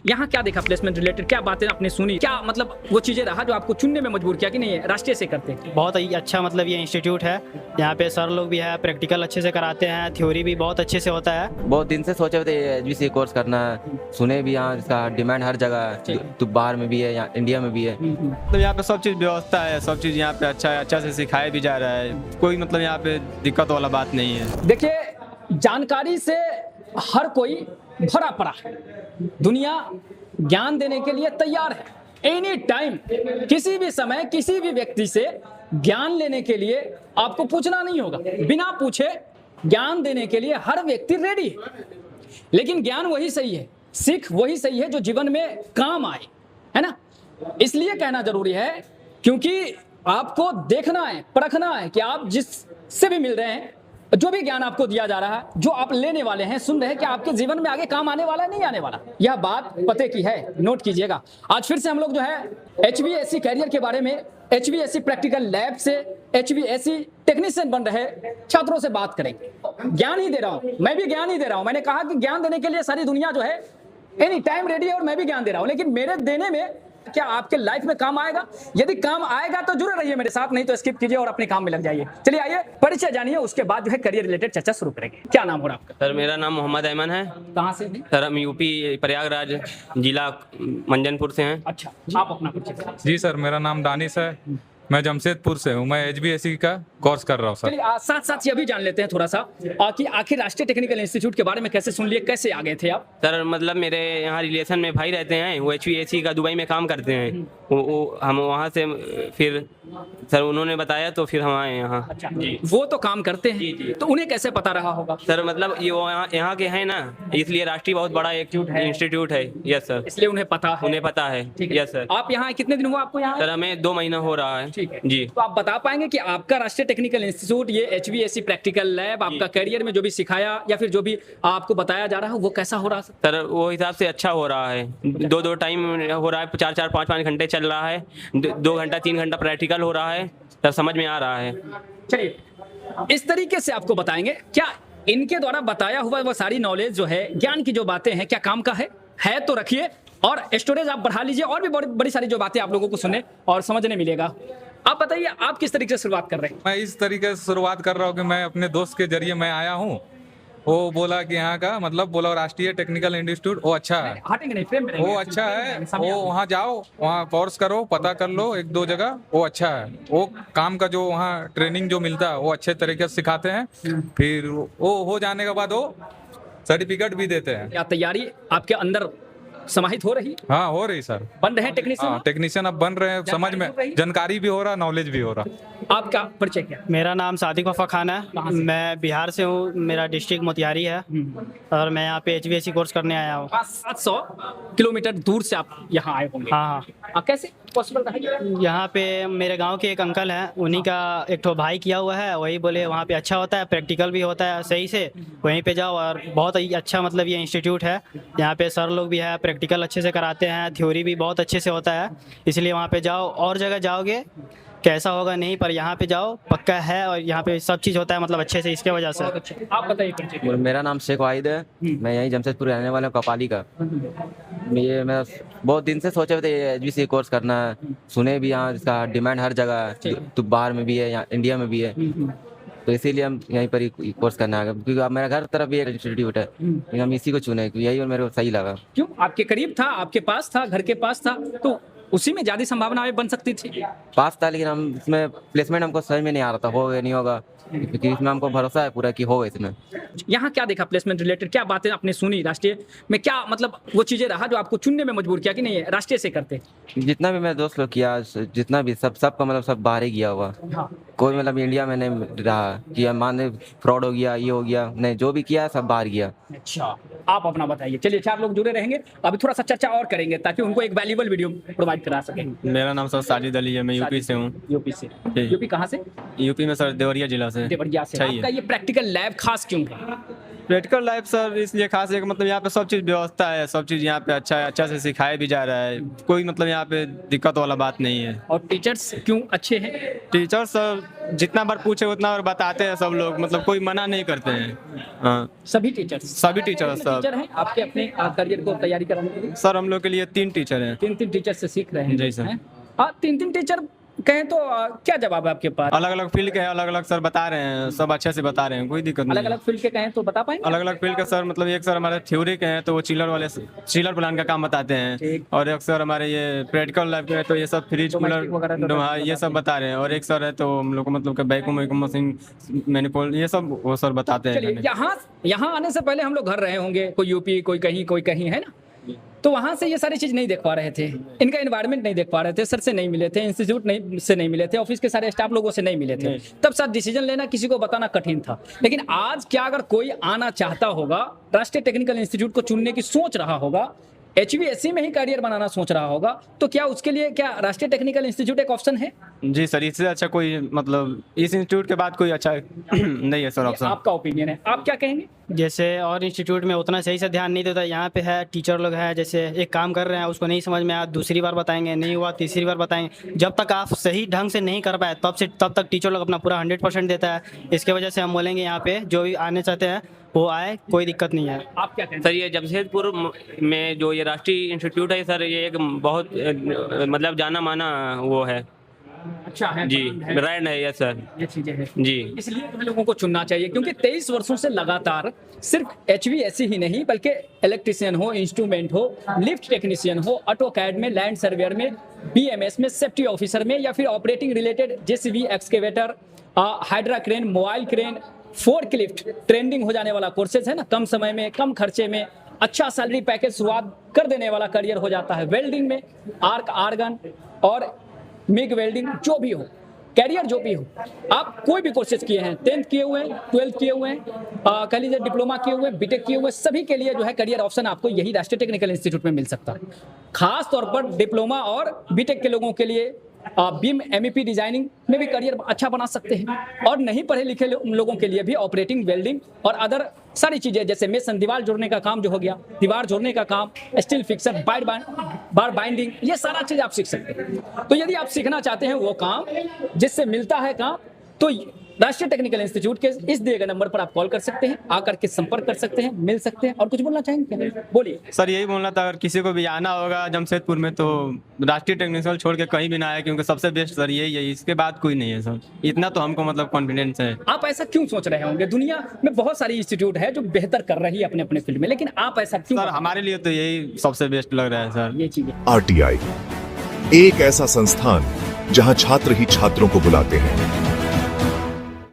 यहाँ क्या देखा प्लेसमेंट रिलेटेड, क्या बातें आपने सुनी, क्या मतलब वो चीजें रहा जो आपको चुनने में मजबूर किया कि नहीं राष्ट्रीय से करते? बहुत ही अच्छा मतलब ये इंस्टीट्यूट है, यहाँ पे सर लोग भी है, प्रैक्टिकल अच्छे से कराते हैं, थ्योरी भी बहुत अच्छे से होता है। बहुत दिन से सोचे थे एचबीसी कोर्स करना है, सुने भी यहाँ इसका डिमांड हर जगह है, तो बाहर में भी है, यहाँ इंडिया में भी है। मतलब यहाँ पे सब चीज़ व्यवस्था है, सब चीज़ यहाँ पे अच्छा से सिखाया भी जा रहा है, कोई मतलब यहाँ पे दिक्कत वाला बात नहीं है। देखिए, जानकारी से हर कोई भरा पड़ा है, दुनिया ज्ञान देने के लिए तैयार है। एनी टाइम, किसी भी समय, किसी भी व्यक्ति से ज्ञान लेने के लिए आपको पूछना नहीं होगा, बिना पूछे ज्ञान देने के लिए हर व्यक्ति रेडी है। लेकिन ज्ञान वही सही है, सीख वही सही है जो जीवन में काम आए, है ना। इसलिए कहना जरूरी है क्योंकि आपको देखना है, परखना है कि आप जिससे भी मिल रहे हैं, जो भी ज्ञान आपको दिया जा रहा है, जो आप लेने वाले हैं, सुन रहे हैं, कि आपके जीवन में आगे काम आने वाला है, नहीं आने वाला। यह बात पते की है, नोट कीजिएगा। आज फिर से हम लोग जो है HVAC कैरियर के बारे में, HVAC प्रैक्टिकल लैब से HVAC टेक्नीशियन बन रहे छात्रों से बात करेंगे। ज्ञान ही दे रहा हूं, मैं भी ज्ञान ही दे रहा हूं। मैंने कहा कि ज्ञान देने के लिए सारी दुनिया जो है एनी टाइम रेडी है और मैं भी ज्ञान दे रहा हूं, लेकिन मेरे देने में क्या आपके लाइफ में काम आएगा? यदि काम आएगा तो जुड़े रहिए मेरे साथ, नहीं तो स्किप कीजिए और अपने काम में लग जाइए। चलिए आइए परिचय जानिए, उसके बाद जो है करियर रिलेटेड चर्चा शुरू करेंगे। क्या नाम हो रहा है आपका? सर मेरा नाम मोहम्मद अयमन है। कहाँ से हैं? सर हम यूपी प्रयागराज जिला मंजनपुर से हैं। अच्छा, आप अपना परिचय करें। जी सर, मेरा नाम दानिश है, मैं जमशेदपुर से हूँ। मैं HVAC का कोर्स कर रहा हूँ सर। चलिए साथ साथ ये भी जान लेते हैं थोड़ा सा कि आखिर राष्ट्रीय टेक्निकल इंस्टीट्यूट के बारे में कैसे सुन लिए, कैसे आ गए थे आप? सर मतलब मेरे यहाँ रिलेशन में भाई रहते हैं, वो HVAC का दुबई में काम करते हैं। वो हम वहाँ से फिर सर उन्होंने बताया तो फिर हम आए यहाँ। अच्छा, वो तो काम करते हैं, तो उन्हें कैसे पता रहा होगा? सर मतलब ये वो यहाँ के हैं ना, इसलिए राष्ट्रीय बहुत बड़ा एक इंस्टीट्यूट है। यस सर, इसलिए उन्हें पता है। उन्हें पता है। Yes sir. आप यहाँ कितने दिन हुआ आपको यहाँ? सर हमें 2 महीना हो रहा है। ठीक है जी। तो आप बता पाएंगे कि आपका राष्ट्रीय टेक्निकल इंस्टीट्यूट, ये HVAC प्रैक्टिकल लैब, आपका करियर में जो भी सिखाया या फिर जो भी आपको बताया जा रहा है, वो कैसा हो रहा है? सर वो हिसाब से अच्छा हो रहा है, 2 टाइम हो रहा है, 4 5 घंटे चल रहा है, 2 घंटा 3 घंटा प्रैक्टिकल हो रहा है, सर समझ में आ रहा है। चलिए इस तरीके से आपको बताएंगे, क्या इनके द्वारा बताया हुआ वो सारी नॉलेज जो है, ज्ञान की जो बातें हैं, क्या काम का है तो रखिए और स्टोरेज आप बढ़ा लीजिए, और भी बड़ी सारी जो बातें आप लोगों को सुनने और समझने मिलेगा। आप बताइए, आप किस तरीके से शुरुआत कर रहे हैं? मैं इस तरीके से शुरुआत कर रहा हूँ कि मैं अपने दोस्त के जरिए मैं आया हूँ। वो बोला कि यहाँ का मतलब बोला राष्ट्रीय टेक्निकल इंस्टीट्यूट वो अच्छा है, हटेंगे नहीं, फ्रेम में रहेंगे। वो अच्छा है, वो वहाँ जाओ, वहाँ कोर्स करो, पता कर लो 1-2 जगह, वो अच्छा है। वो काम का जो वहाँ ट्रेनिंग जो मिलता है वो अच्छे तरीके से सिखाते हैं, फिर वो हो जाने के बाद वो सर्टिफिकेट भी देते हैं। क्या तैयारी आपके अंदर समाहित हो रही? हाँ हो रही सर, बन रहे हैं टेक्नीशियन? हाँ टेक्नीशियन अब बन रहे हैं, समझ में जानकारी भी हो रहा, नॉलेज भी हो रहा। आपका परिचय क्या? मेरा नाम सादिक वफा खान है, मैं बिहार से हूँ, मेरा डिस्ट्रिक्ट मोतिहारी है और मैं यहाँ पे HVAC कोर्स करने आया हूँ। 700 किलोमीटर दूर से आप यहाँ आए होंगे। हाँ हाँ। कैसे पॉसिबल रहा? यहाँ पे मेरे गांव के एक अंकल हैं, उन्हीं का एक ठो भाई किया हुआ है, वही बोले वहाँ पे अच्छा होता है, प्रैक्टिकल भी होता है सही से, वहीं पे जाओ। और बहुत ही अच्छा मतलब ये इंस्टीट्यूट है, यहाँ पे सर लोग भी है, प्रैक्टिकल अच्छे से कराते हैं, थ्योरी भी बहुत अच्छे से होता है, इसलिए वहाँ पे जाओ। और जगह जाओगे कैसा होगा नहीं, पर यहाँ पे जाओ पक्का है, और यहाँ पे सब चीज़ होता है मतलब अच्छे से, इसके वजह से। आप बताइए। मेरा नाम शेख वाहिद है, मैं यहीं जमशेदपुर रहने वाला हूँ, कपाली का। ये मैं बहुत दिन से सोचे थे HVAC कोर्स करना है, सुने भी यहाँ इसका डिमांड हर जगह है, तो बाहर में भी है, यहाँ इंडिया में भी है, तो इसीलिए हम यहीं पर ही कोर्स करना है। क्योंकि अब मेरा घर तरफ भी एक इंस्टीट्यूट है, हम इसी को चुने, यही और मेरे को सही लगा। क्यों? आपके करीब था, आपके पास था, घर के पास था, तो उसी में ज्यादा संभावनाएं बन सकती थी। पास था, लेकिन हम इसमें प्लेसमेंट हमको समझ में नहीं आ रहा था, होगा नहीं होगा, क्योंकि इसमें हमको भरोसा है पूरा कि होगा इसमें। यहाँ क्या देखा प्लेसमेंट रिलेटेड, क्या बातें आपने सुनी राष्ट्रीय में, क्या मतलब वो चीजें रहा जो आपको चुनने में मजबूर किया कि नहीं राष्ट्रीय से करते? जितना भी मेरे दोस्त लोग किया, जितना भी सबका मतलब सब बाहर ही गया हुआ, कोई मतलब इंडिया में नहीं रहा कि मान फ्रॉड हो गया, ये हो गया, नहीं, जो भी किया सब बाहर गया। अच्छा, आप अपना बताइए। चलिए 4 लोग जुड़े रहेंगे, अभी थोड़ा सा चर्चा और करेंगे ताकि उनको एक वैल्यूएबल वीडियो प्रोवाइड करा सके। मेरा नाम सर साजिद अली है, मैं यूपी से हूँ। यूपी से? यूपी कहाँ से? यूपी में सर देवरिया जिला से। से देवरिया से। चाहिए। आपका ये प्रैक्टिकल लैब खास क्यों है? प्रैक्टिकल लाइफ सर इसलिए खास है कि मतलब यहाँ पे सब चीज़ व्यवस्था है, सब चीज़ यहाँ पे अच्छा से सिखाया भी जा रहा है, कोई मतलब यहाँ पे दिक्कत वाला बात नहीं है। और टीचर्स क्यों अच्छे हैं? टीचर सर जितना बार पूछे उतना बार बताते हैं सब लोग, मतलब कोई मना नहीं करते हैं। हाँ, सभी टीचर्स? सभी टीचर सब। टीचर हैं आपके अपने करियर को तैयारी कराने के लिए? सर हम लोग के लिए 3 टीचर हैं। 3 टीचर से सीख रहे हैं? जी सर। हैं? 3 टीचर कहें तो क्या जवाब है आपके पास? अलग अलग फील्ड के हैं, अलग अलग सर बता रहे हैं, सब अच्छे से बता रहे हैं, कोई दिक्कत नहीं अलग है। अलग फील्ड के कहें तो बता पाएंगे? अलग अलग फील्ड के सर मतलब एक सर हमारे थ्योरी के हैं तो वो चिलर प्लान का काम बताते हैं, ठीक। और एक सर हमारे ये प्रैक्टिकल लैब के हैं तो ये सब फ्रिज Domestic वगैरह कूलर तो हाँ ये सब बता रहे हैं, और एक सर है तो हम लोग को मतलब वैक्यूम मशीन मैनिपुल ये सब वो सर बताते चलिए, हैं। यहाँ आने से पहले हम लोग घर रहे होंगे, कोई यूपी कोई कहीं है ना, तो वहाँ से ये सारी चीज़ नहीं देख पा रहे थे, इनका एनवायरनमेंट नहीं देख पा रहे थे, सर से नहीं मिले थे, इंस्टीट्यूट से नहीं मिले थे, ऑफिस के सारे स्टाफ लोगों से नहीं मिले थे, तब सर डिसीजन लेना किसी को बताना कठिन था। लेकिन आज क्या अगर कोई आना चाहता होगा, राष्ट्रीय टेक्निकल इंस्टीट्यूट को चुनने की सोच रहा होगा, HVAC में ही करियर बनाना सोच रहा होगा, तो क्या उसके लिए क्या राष्ट्रीय टेक्निकल इंस्टीट्यूट एक ऑप्शन है? जी सर, इससे अच्छा कोई मतलब इस इंस्टीट्यूट के बाद कोई अच्छा नहीं है सर ये ऑप्शन। आपका ओपिनियन है, आप क्या कहेंगे? जैसे और इंस्टीट्यूट में उतना सही से ध्यान नहीं देता, यहाँ पे है टीचर लोग हैं, जैसे एक काम कर रहे हैं उसको नहीं समझ में आया, दूसरी बार बताएंगे, नहीं हुआ तीसरी बार बताएंगे, जब तक आप सही ढंग से नहीं कर पाए तब तक टीचर लोग अपना पूरा 100% देता है। इसके वजह से हम बोलेंगे यहाँ पे जो भी आने चाहते हैं वो आए, कोई दिक्कत नहीं है। आप क्या कहेंगे? सर ये जमशेदपुर में जो ये राष्ट्रीय इंस्टीट्यूट है सर, ये एक बहुत मतलब जाना माना वो है। अच्छा है, जी ब्रांड है, ब्रांड है ये सर। ये चीजें हैं, जी इसलिए हम लोगों को चुनना चाहिए, क्योंकि 23 वर्षों से लगातार सिर्फ HVAC ही नहीं बल्कि इलेक्ट्रिशियन हो, इंस्ट्रूमेंट हो, लिफ्ट टेक्नीशियन हो, ऑटोकैड में, लैंड सर्वेयर में, BMS में, सेफ्टी ऑफिसर में, या फिर operating related JCB, excavator, hydra crane, mobile crane, forklift, trending हो जाने वाला कोर्सेज है ना, कम समय में कम खर्चे में अच्छा सैलरी पैकेज शुरुआत कर देने वाला करियर हो जाता है। वेल्डिंग में आर्गन और मिग वेल्डिंग, जो भी हो कैरियर जो भी हो, आप कोई भी कोर्सेज किए हैं, 10th किए हुए हैं, 12th किए हुए हैं, कह लीजिए डिप्लोमा किए हुए हैं, बीटेक किए हुए, सभी के लिए जो है करियर ऑप्शन आपको यही राष्ट्रीय टेक्निकल इंस्टीट्यूट में मिल सकता है। खास तौर पर डिप्लोमा और बीटेक के लोगों के लिए बीम MEP डिजाइनिंग में भी करियर अच्छा बना सकते हैं, और नहीं पढ़े लिखे लोगों के लिए भी ऑपरेटिंग, वेल्डिंग और अदर सारी चीजें, जैसे मेसन दीवार जोड़ने का काम जो हो गया, दीवार जोड़ने का काम, स्टील फिक्सर, बार बाइंडिंग, ये सारा चीज आप सीख सकते हैं। तो यदि आप सीखना चाहते हैं वो काम जिससे मिलता है काम, तो राष्ट्रीय टेक्निकल इंस्टीट्यूट के इस दिए गए नंबर पर आप कॉल कर सकते हैं, आकर के संपर्क कर सकते हैं, मिल सकते हैं। और कुछ बोलना चाहेंगे? बोलिए सर। यही बोलना था, अगर किसी को भी आना होगा जमशेदपुर में तो राष्ट्रीय टेक्निकल छोड़ के कहीं भी ना आए, क्योंकि सबसे बेस्ट सर यही है, इसके बाद कोई नहीं है सर, इतना तो हमको मतलब कॉन्फिडेंस है। आप ऐसा क्यों सोच रहे होंगे? दुनिया में बहुत सारी इंस्टीट्यूट है जो बेहतर कर रही है अपने अपने फील्ड में, लेकिन आप ऐसा क्यों? सर हमारे लिए तो यही सबसे बेस्ट लग रहा है सर। ये चीजें RTI एक ऐसा संस्थान जहां छात्र ही छात्रों को बुलाते हैं।